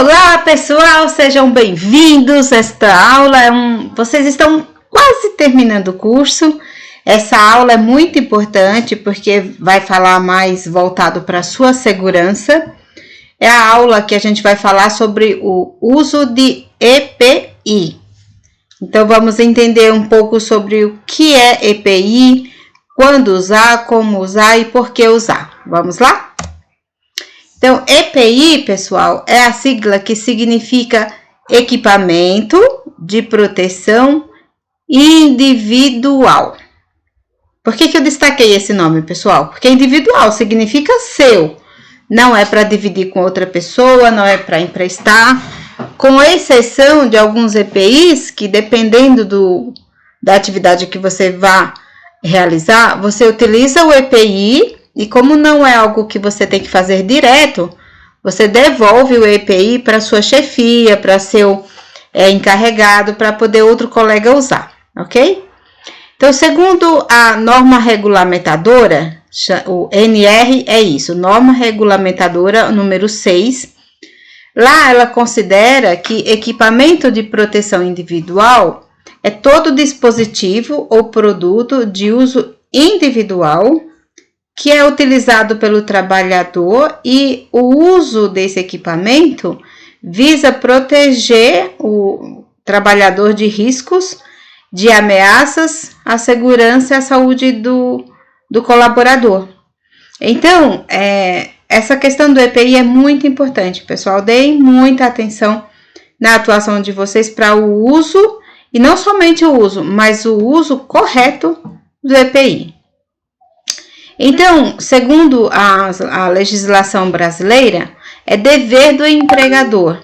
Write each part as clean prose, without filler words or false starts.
Olá pessoal, sejam bem-vindos. Esta aula vocês estão quase terminando o curso. Essa aula é muito importante porque vai falar mais voltado para a sua segurança. É a aula que a gente vai falar sobre o uso de EPI. Então vamos entender um pouco sobre o que é EPI, quando usar, como usar e por que usar. Vamos lá? Então, EPI, pessoal, é a sigla que significa Equipamento de Proteção Individual. Por que eu destaquei esse nome, pessoal? Porque individual significa seu. Não é para dividir com outra pessoa, não é para emprestar. Com exceção de alguns EPIs que, dependendo da atividade que você vá realizar, você utiliza o EPI. E como não é algo que você tem que fazer direto, você devolve o EPI para sua chefia, para seu encarregado, para poder outro colega usar, ok? Então, segundo a norma regulamentadora, o NR é isso, norma regulamentadora número 6, lá ela considera que equipamento de proteção individual é todo dispositivo ou produto de uso individual que é utilizado pelo trabalhador e o uso desse equipamento visa proteger o trabalhador de riscos, de ameaças à segurança e à saúde do colaborador. Então, essa questão do EPI é muito importante, pessoal. Deem muita atenção na atuação de vocês para o uso, e não somente o uso, mas o uso correto do EPI. Então, segundo a legislação brasileira, é dever do empregador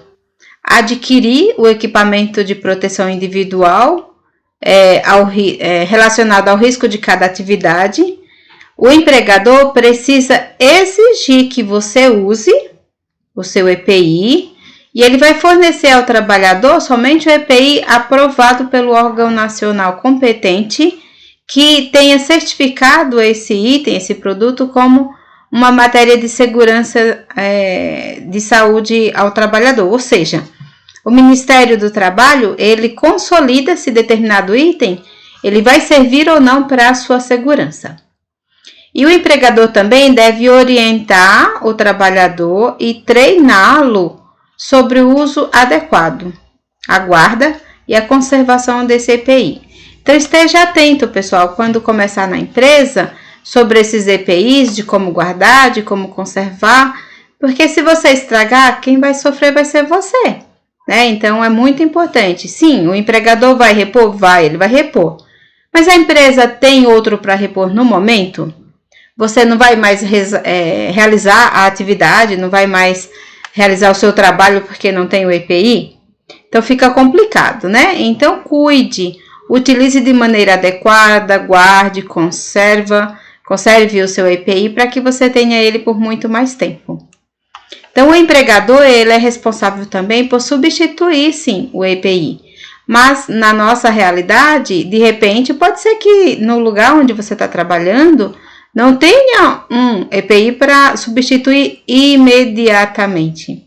adquirir o equipamento de proteção individual relacionado ao risco de cada atividade. O empregador precisa exigir que você use o seu EPI e ele vai fornecer ao trabalhador somente o EPI aprovado pelo órgão nacional competente que tenha certificado esse item, esse produto, como uma matéria de segurança de saúde ao trabalhador. Ou seja, o Ministério do Trabalho, ele consolida se determinado item, ele vai servir ou não para a sua segurança. E o empregador também deve orientar o trabalhador e treiná-lo sobre o uso adequado, a guarda e a conservação desse EPI. Então, esteja atento, pessoal, quando começar na empresa, sobre esses EPIs, de como guardar, de como conservar, porque se você estragar, quem vai sofrer vai ser você, né? Então, é muito importante. Sim, o empregador vai repor? Ele vai repor. Mas a empresa tem outro para repor no momento? Você não vai mais realizar a atividade, não vai mais realizar o seu trabalho porque não tem o EPI? Então, fica complicado, né? Então, cuide. Utilize de maneira adequada, guarde, conserve o seu EPI para que você tenha ele por muito mais tempo. Então, o empregador ele é responsável também por substituir, sim, o EPI. Mas, na nossa realidade, de repente, pode ser que no lugar onde você está trabalhando, não tenha um EPI para substituir imediatamente.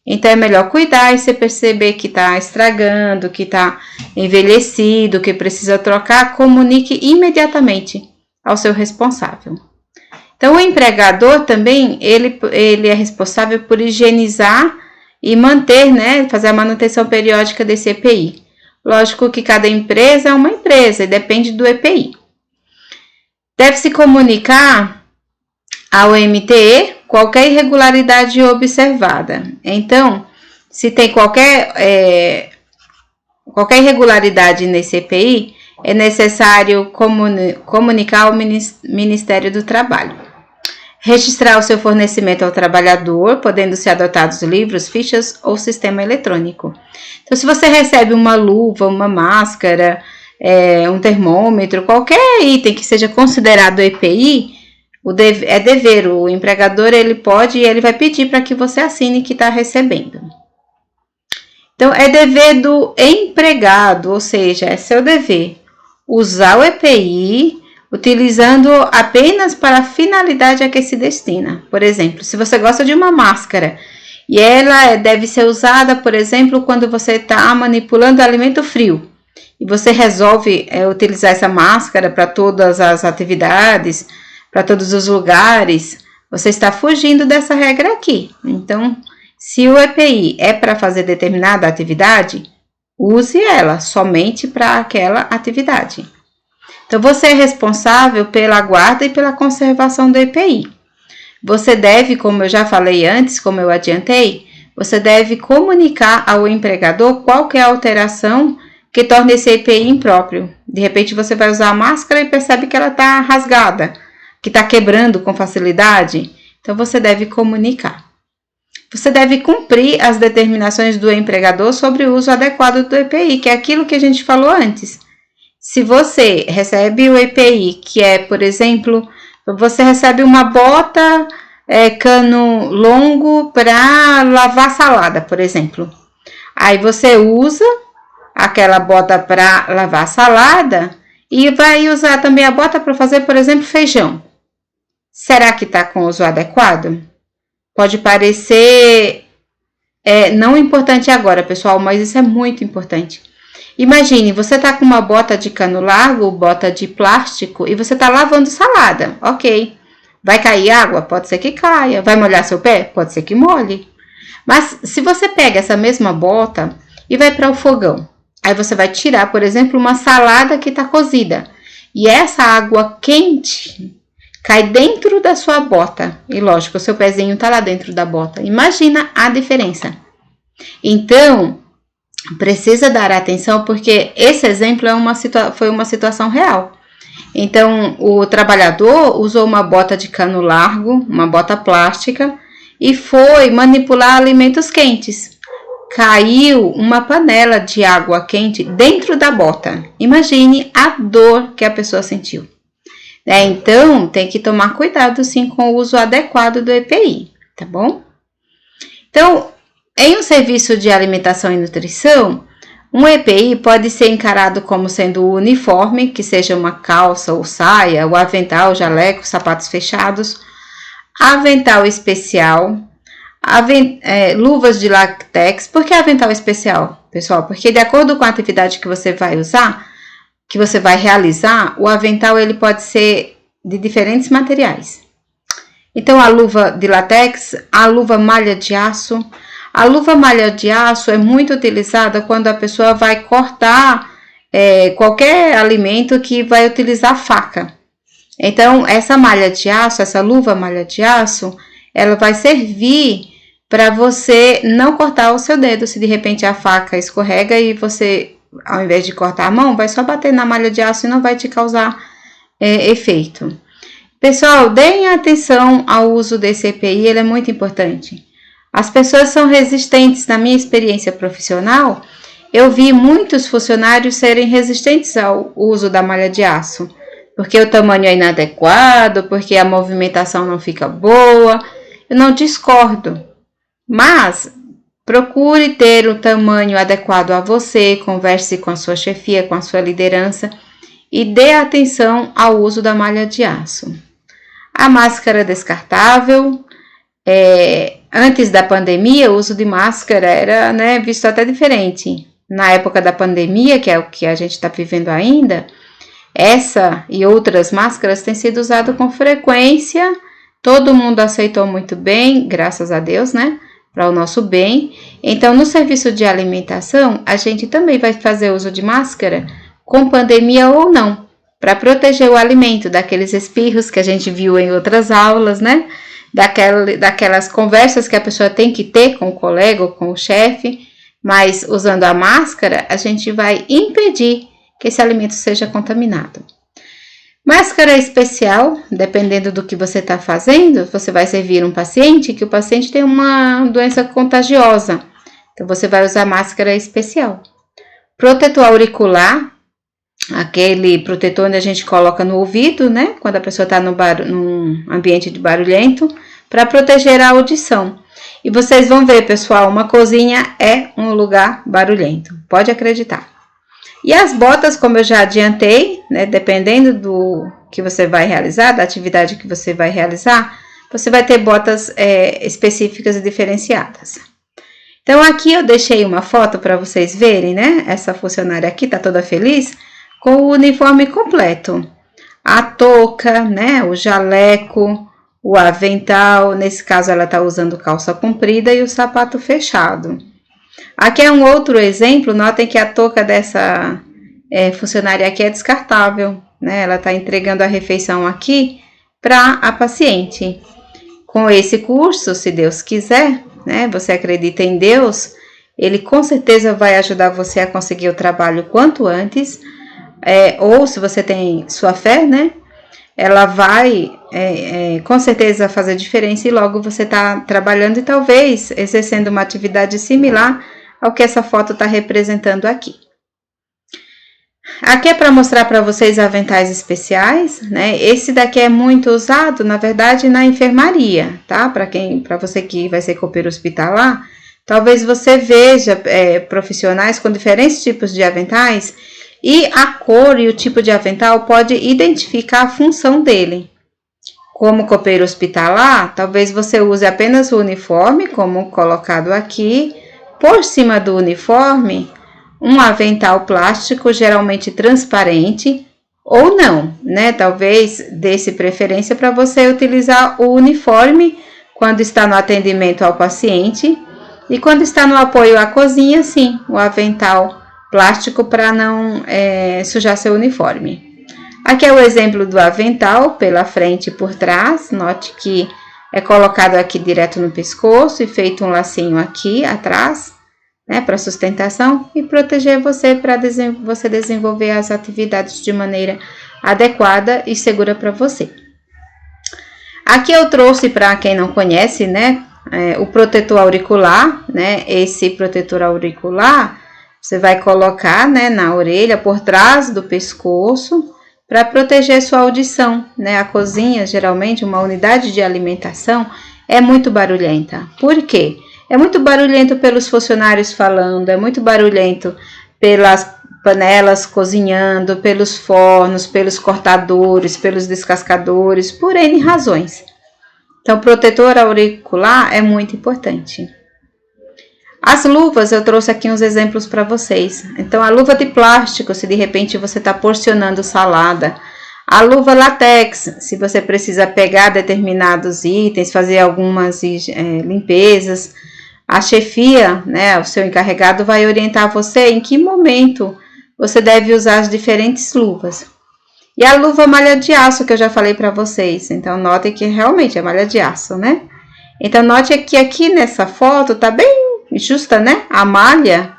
Então, é melhor cuidar e você perceber que está estragando, que está envelhecido, que precisa trocar, comunique imediatamente ao seu responsável. Então, o empregador também, ele é responsável por higienizar e manter, né, fazer a manutenção periódica desse EPI. Lógico que cada empresa é uma empresa e depende do EPI. Deve-se comunicar ao MTE qualquer irregularidade observada. Então, se tem qualquer irregularidade nesse EPI, é necessário comunicar ao Ministério do Trabalho. Registrar o seu fornecimento ao trabalhador, podendo ser adotados livros, fichas ou sistema eletrônico. Então, se você recebe uma luva, uma máscara, um termômetro, qualquer item que seja considerado EPI, é dever, o empregador ele pode e ele vai pedir para que você assine que está recebendo. Então, é dever do empregado, ou seja, é seu dever usar o EPI utilizando apenas para a finalidade a que se destina. Por exemplo, se você gosta de uma máscara E ela deve ser usada, por exemplo, quando você está manipulando alimento frio. E você resolve utilizar essa máscara para todas as atividades, para todos os lugares. Você está fugindo dessa regra aqui. Então, se o EPI é para fazer determinada atividade, use ela somente para aquela atividade. Então, você é responsável pela guarda e pela conservação do EPI. Você deve, como eu já falei antes, como eu adiantei, você deve comunicar ao empregador qual que é a alteração que torna esse EPI impróprio. De repente, você vai usar a máscara e percebe que ela está rasgada, que está quebrando com facilidade. Então, você deve comunicar. Você deve cumprir as determinações do empregador sobre o uso adequado do EPI, que é aquilo que a gente falou antes. Se você recebe o EPI, que é, por exemplo, você recebe uma bota cano longo para lavar salada, por exemplo. Aí você usa aquela bota para lavar salada e vai usar também a bota para fazer, por exemplo, feijão. Será que está com o uso adequado? Pode parecer não importante agora, pessoal, mas isso é muito importante. Imagine, você está com uma bota de cano largo, bota de plástico, e você está lavando salada. Ok. Vai cair água? Pode ser que caia. Vai molhar seu pé? Pode ser que molhe. Mas se você pega essa mesma bota e vai para o fogão, aí você vai tirar, por exemplo, uma salada que está cozida. E essa água quente cai dentro da sua bota. E lógico, o seu pezinho está lá dentro da bota. Imagina a diferença. Então, precisa dar atenção porque esse exemplo foi uma situação real. Então, o trabalhador usou uma bota de cano largo, uma bota plástica, e foi manipular alimentos quentes. Caiu uma panela de água quente dentro da bota. Imagine a dor que a pessoa sentiu. Então, tem que tomar cuidado, sim, com o uso adequado do EPI, tá bom? Então, em um serviço de alimentação e nutrição, um EPI pode ser encarado como sendo o uniforme, que seja uma calça ou saia, o avental, jaleco, sapatos fechados, avental especial, luvas de látex. Por que avental especial, pessoal? Porque de acordo com a atividade que você vai usar, que você vai realizar, o avental ele pode ser de diferentes materiais. Então, a luva de látex, a luva malha de aço. A luva malha de aço é muito utilizada quando a pessoa vai cortar qualquer alimento que vai utilizar faca. Então, essa malha de aço, essa luva malha de aço, ela vai servir para você não cortar o seu dedo. Se de repente a faca escorrega e você, ao invés de cortar a mão, vai só bater na malha de aço e não vai te causar efeito. Pessoal, deem atenção ao uso desse EPI, ele é muito importante. As pessoas são resistentes. Na minha experiência profissional, eu vi muitos funcionários serem resistentes ao uso da malha de aço, porque o tamanho é inadequado, porque a movimentação não fica boa. Eu não discordo, mas procure ter o tamanho adequado a você, converse com a sua chefia, com a sua liderança e dê atenção ao uso da malha de aço. A máscara descartável, antes da pandemia, o uso de máscara era visto até diferente. Na época da pandemia, que é o que a gente está vivendo ainda, essa e outras máscaras têm sido usadas com frequência. Todo mundo aceitou muito bem, graças a Deus, para o nosso bem. Então, no serviço de alimentação, a gente também vai fazer uso de máscara, com pandemia ou não, para proteger o alimento daqueles espirros que a gente viu em outras aulas, daquelas conversas que a pessoa tem que ter com o colega ou com o chefe, mas usando a máscara, a gente vai impedir que esse alimento seja contaminado. Máscara especial, dependendo do que você está fazendo, você vai servir um paciente que o paciente tem uma doença contagiosa, então você vai usar máscara especial. Protetor auricular, aquele protetor onde a gente coloca no ouvido, quando a pessoa está num ambiente de barulhento, para proteger a audição. E vocês vão ver, pessoal, uma cozinha é um lugar barulhento, pode acreditar. E as botas, como eu já adiantei, dependendo do que você vai realizar, da atividade que você vai realizar, você vai ter botas específicas e diferenciadas. Então, aqui eu deixei uma foto para vocês verem, né? Essa funcionária aqui tá toda feliz com o uniforme completo. A touca, né? O jaleco, o avental. Nesse caso, ela tá usando calça comprida e o sapato fechado. Aqui é um outro exemplo. Notem que a touca dessa funcionária aqui é descartável, né? Ela tá entregando a refeição aqui para a paciente. Com esse curso, se Deus quiser, né? Você acredita em Deus, Ele com certeza vai ajudar você a conseguir o trabalho quanto antes, ou se você tem sua fé, né? Ela vai com certeza fazer diferença e logo você está trabalhando e talvez exercendo uma atividade similar ao que essa foto está representando aqui. Aqui é para mostrar para vocês aventais especiais, né? Esse daqui é muito usado, na verdade, na enfermaria, tá? Para você que vai ser copeiro hospitalar, talvez você veja profissionais com diferentes tipos de aventais e a cor e o tipo de avental pode identificar a função dele. Como copeiro hospitalar, talvez você use apenas o uniforme, como colocado aqui, por cima do uniforme, um avental plástico, geralmente transparente, ou não, né? Talvez desse preferência para você utilizar o uniforme quando está no atendimento ao paciente e quando está no apoio à cozinha, sim, o avental plástico para não sujar seu uniforme. Aqui é o exemplo do avental pela frente e por trás. Note que é colocado aqui direto no pescoço e feito um lacinho aqui atrás, né, para sustentação e proteger você para você desenvolver as atividades de maneira adequada e segura para você. Aqui eu trouxe para quem não conhece, né, o protetor auricular, né? Esse protetor auricular você vai colocar, né, na orelha por trás do pescoço para proteger sua audição, né? A cozinha, geralmente, uma unidade de alimentação é muito barulhenta. Por quê? É muito barulhento pelos funcionários falando, é muito barulhento pelas panelas cozinhando, pelos fornos, pelos cortadores, pelos descascadores, por N razões. Então, protetor auricular é muito importante. As luvas, eu trouxe aqui uns exemplos para vocês. Então, a luva de plástico, se de repente você está porcionando salada. A luva látex, se você precisa pegar determinados itens, fazer algumas limpezas. A chefia, né, o seu encarregado vai orientar você em que momento você deve usar as diferentes luvas. E a luva malha de aço que eu já falei para vocês. Então, notem que realmente é malha de aço, né? Então, note que aqui nessa foto tá bem justa, né? A malha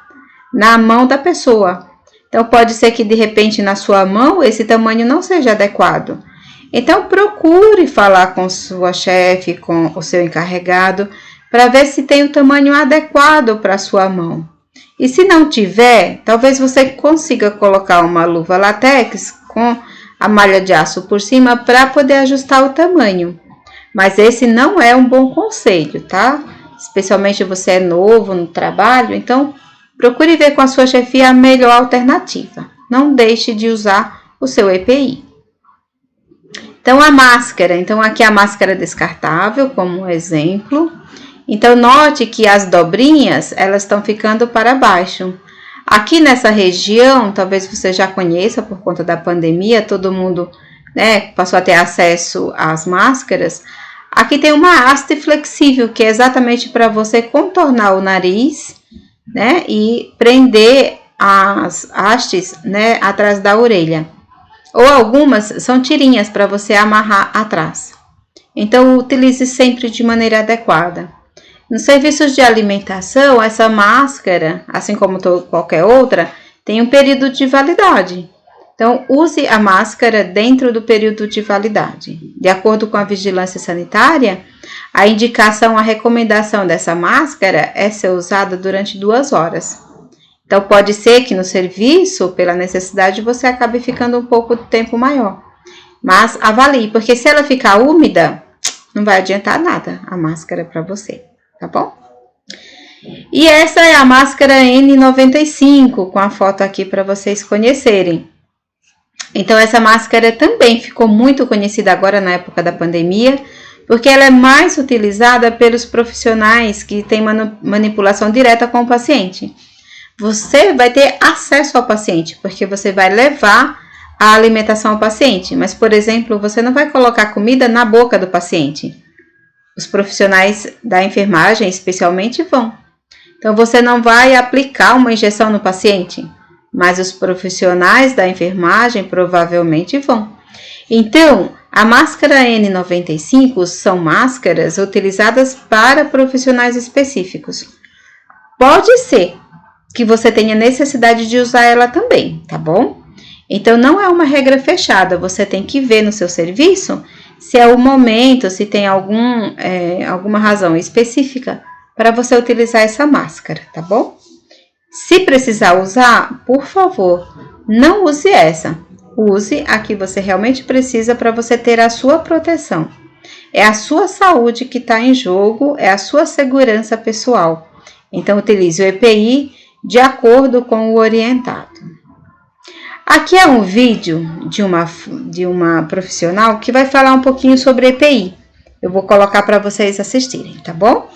na mão da pessoa. Então, pode ser que de repente na sua mão esse tamanho não seja adequado. Então, procure falar com sua chefe, com o seu encarregado, para ver se tem o tamanho adequado para a sua mão. E se não tiver, talvez você consiga colocar uma luva látex com a malha de aço por cima para poder ajustar o tamanho. Mas esse não é um bom conselho, tá? Especialmente você é novo no trabalho, então procure ver com a sua chefia a melhor alternativa. Não deixe de usar o seu EPI. Então, a máscara. Então, aqui a máscara descartável, como exemplo. Então, note que as dobrinhas, elas estão ficando para baixo. Aqui nessa região, talvez você já conheça por conta da pandemia, todo mundo, né, passou a ter acesso às máscaras. Aqui tem uma haste flexível, que é exatamente para você contornar o nariz, né, e prender as hastes, né, atrás da orelha. Ou algumas são tirinhas para você amarrar atrás. Então, utilize sempre de maneira adequada. Nos serviços de alimentação, essa máscara, assim como qualquer outra, tem um período de validade. Então, use a máscara dentro do período de validade. De acordo com a vigilância sanitária, a indicação, a recomendação dessa máscara é ser usada durante 2 horas. Então, pode ser que no serviço, pela necessidade, você acabe ficando um pouco de tempo maior. Mas avalie, porque se ela ficar úmida, não vai adiantar nada a máscara para você. Tá bom? E essa é a máscara N95, com a foto aqui para vocês conhecerem. Então, essa máscara também ficou muito conhecida agora na época da pandemia, porque ela é mais utilizada pelos profissionais que têm manipulação direta com o paciente. Você vai ter acesso ao paciente, porque você vai levar a alimentação ao paciente, mas, por exemplo, você não vai colocar comida na boca do paciente. Os profissionais da enfermagem, especialmente, vão. Então, você não vai aplicar uma injeção no paciente, mas os profissionais da enfermagem provavelmente vão. Então, a máscara N95 são máscaras utilizadas para profissionais específicos. Pode ser que você tenha necessidade de usar ela também, tá bom? Então, não é uma regra fechada, você tem que ver no seu serviço se é o momento, se tem alguma razão específica para você utilizar essa máscara, tá bom? Se precisar usar, por favor, não use essa. Use a que você realmente precisa para você ter a sua proteção. É a sua saúde que está em jogo, é a sua segurança pessoal. Então, utilize o EPI de acordo com o orientado. Aqui é um vídeo de uma profissional que vai falar um pouquinho sobre EPI. Eu vou colocar para vocês assistirem, tá bom?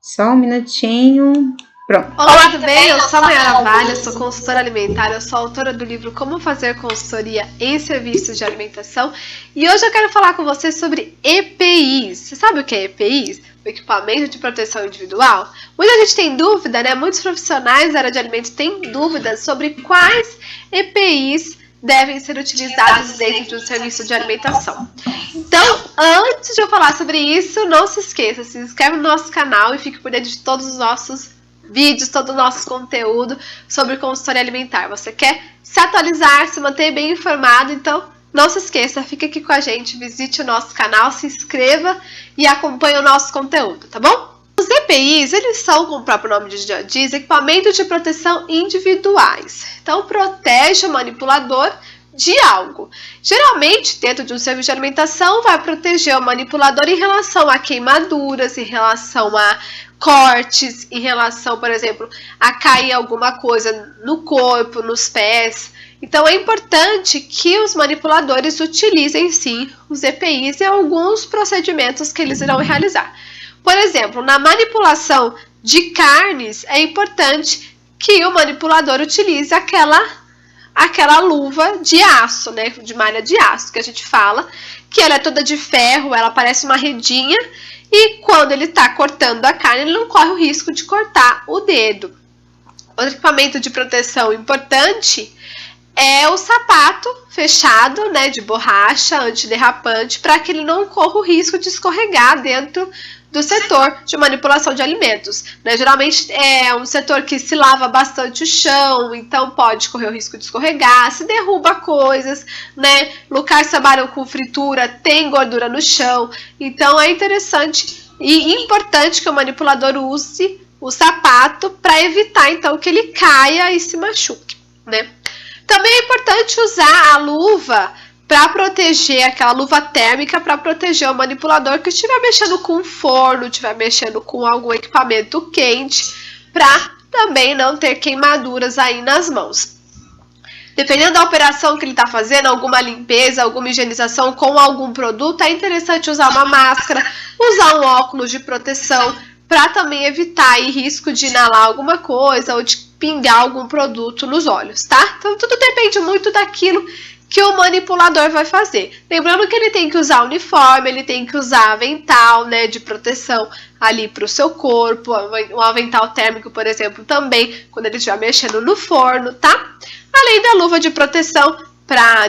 Só um minutinho. Pronto. Olá, tudo bem? Eu sou a Mayara Vale, eu sou consultora alimentar, eu sou autora do livro Como Fazer Consultoria em Serviços de Alimentação e hoje eu quero falar com você sobre EPIs. Você sabe o que é EPIs? O equipamento de proteção individual? Muita gente tem dúvida, né? Muitos profissionais da área de alimentos têm dúvidas sobre quais EPIs devem ser utilizados dentro de um serviço de alimentação. Então, antes de eu falar sobre isso, não se esqueça, se inscreve no nosso canal e fique por dentro de todos os nossos vídeos, todo o nosso conteúdo sobre consultoria alimentar. Você quer se atualizar, se manter bem informado, então não se esqueça, fica aqui com a gente, visite o nosso canal, se inscreva e acompanhe o nosso conteúdo, tá bom? Os EPIs, eles são, como o próprio nome já diz, equipamentos de proteção individuais. Então, protege o manipulador de algo. Geralmente, dentro de um serviço de alimentação, vai proteger o manipulador em relação a queimaduras, em relação a cortes, em relação, por exemplo, a cair alguma coisa no corpo, nos pés. Então, é importante que os manipuladores utilizem, sim, os EPIs em alguns procedimentos que eles irão realizar. Por exemplo, na manipulação de carnes, é importante que o manipulador utilize aquela luva de aço, né, de malha de aço, que a gente fala, que ela é toda de ferro, ela parece uma redinha, e quando ele está cortando a carne, ele não corre o risco de cortar o dedo. Outro equipamento de proteção importante é o sapato fechado, né, de borracha antiderrapante, para que ele não corra o risco de escorregar dentro do setor de manipulação de alimentos, né? Geralmente é um setor que se lava bastante o chão, então pode correr o risco de escorregar, se derruba coisas, né? Locais que trabalham com fritura, tem gordura no chão, então é interessante e importante que o manipulador use o sapato para evitar então que ele caia e se machuque, né? Também é importante usar a luva para proteger, aquela luva térmica para proteger o manipulador que estiver mexendo com um forno, estiver mexendo com algum equipamento quente, para também não ter queimaduras aí nas mãos. Dependendo da operação que ele está fazendo, alguma limpeza, alguma higienização com algum produto, é interessante usar uma máscara, usar um óculos de proteção, para também evitar aí risco de inalar alguma coisa ou de pingar algum produto nos olhos, tá? Então tudo depende muito daquilo que o manipulador vai fazer. Lembrando que ele tem que usar uniforme, ele tem que usar avental, né, de proteção ali para o seu corpo, um avental térmico, por exemplo, também, quando ele estiver mexendo no forno, tá? Além da luva de proteção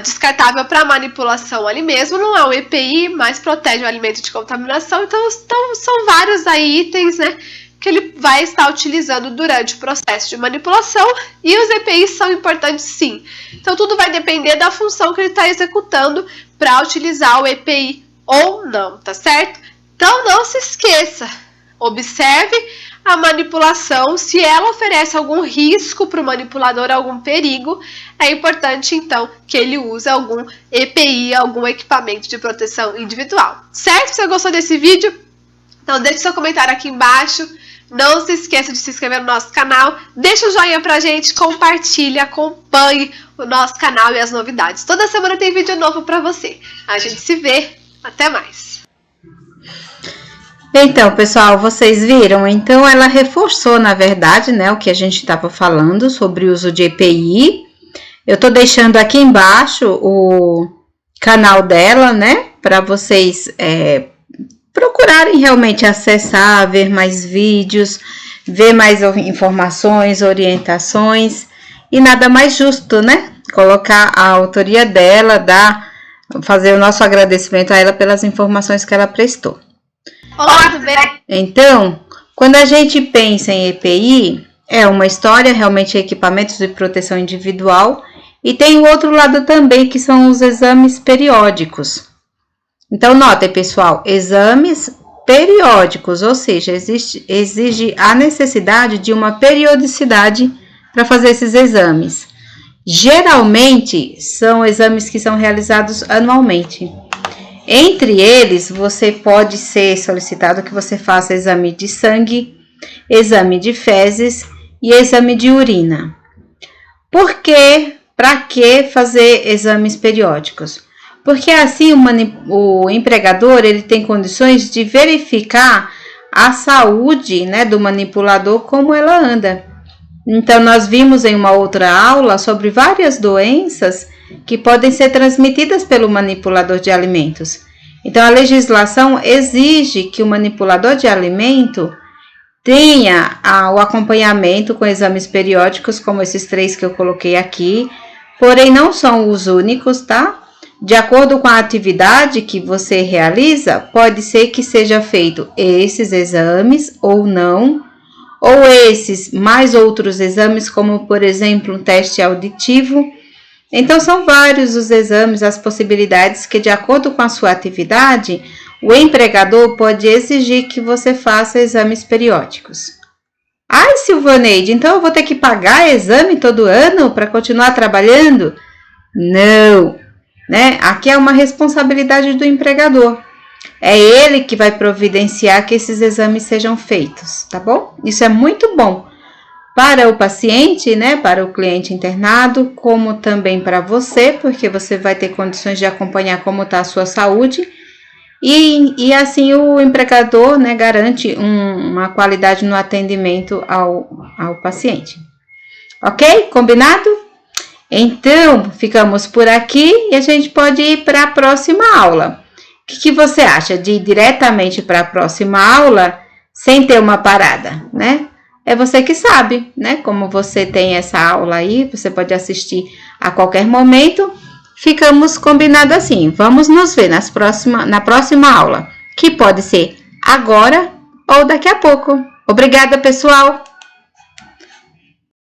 descartável para manipulação ali mesmo, não é um EPI, mas protege o alimento de contaminação, então são vários aí itens, né, que ele vai estar utilizando durante o processo de manipulação, e os EPIs são importantes sim. Então tudo vai depender da função que ele está executando para utilizar o EPI ou não, tá certo? Então não se esqueça, observe a manipulação, se ela oferece algum risco para o manipulador, algum perigo, é importante então que ele use algum EPI, algum equipamento de proteção individual, certo? Se você gostou desse vídeo, então deixe seu comentário aqui embaixo. Não se esqueça de se inscrever no nosso canal, deixa o joinha pra gente, compartilhe, acompanhe o nosso canal e as novidades. Toda semana tem vídeo novo pra você. A gente se vê, até mais! Então, pessoal, vocês viram? Então, ela reforçou, na verdade, né, o que a gente estava falando sobre o uso de EPI. Eu tô deixando aqui embaixo o canal dela, né, para vocês procurarem realmente acessar, ver mais vídeos, ver mais informações, orientações. E nada mais justo, né, colocar a autoria dela, fazer o nosso agradecimento a ela pelas informações que ela prestou. Olá, tudo bem? Então, quando a gente pensa em EPI, é uma história, realmente equipamentos de proteção individual, e tem o outro lado também, que são os exames periódicos. Então, notem, pessoal, exames periódicos, ou seja, exige a necessidade de uma periodicidade para fazer esses exames. Geralmente, são exames que são realizados anualmente. Entre eles, você pode ser solicitado que você faça exame de sangue, exame de fezes e exame de urina. Por quê? Para que fazer exames periódicos? Porque assim o empregador ele tem condições de verificar a saúde, né, do manipulador, como ela anda. Então, nós vimos em uma outra aula sobre várias doenças que podem ser transmitidas pelo manipulador de alimentos. Então, a legislação exige que o manipulador de alimento tenha o acompanhamento com exames periódicos, como esses 3 que eu coloquei aqui, porém não são os únicos, tá? De acordo com a atividade que você realiza, pode ser que seja feito esses exames ou não, ou esses mais outros exames, como por exemplo um teste auditivo. Então, são vários os exames, as possibilidades que, de acordo com a sua atividade, o empregador pode exigir que você faça exames periódicos. Ai, Silvaneide, então eu vou ter que pagar exame todo ano para continuar trabalhando? Não, né? Aqui é uma responsabilidade do empregador. É ele que vai providenciar que esses exames sejam feitos, tá bom? Isso é muito bom para o paciente, né, para o cliente internado, como também para você, porque você vai ter condições de acompanhar como está a sua saúde, e assim o empregador, né, garante uma qualidade no atendimento ao paciente. Ok? Combinado? Então, ficamos por aqui e a gente pode ir para a próxima aula. O que você acha de ir diretamente para a próxima aula sem ter uma parada, né? É você que sabe, né? Como você tem essa aula aí, você pode assistir a qualquer momento. Ficamos combinados assim. Vamos nos ver na próxima aula, que pode ser agora ou daqui a pouco. Obrigada, pessoal!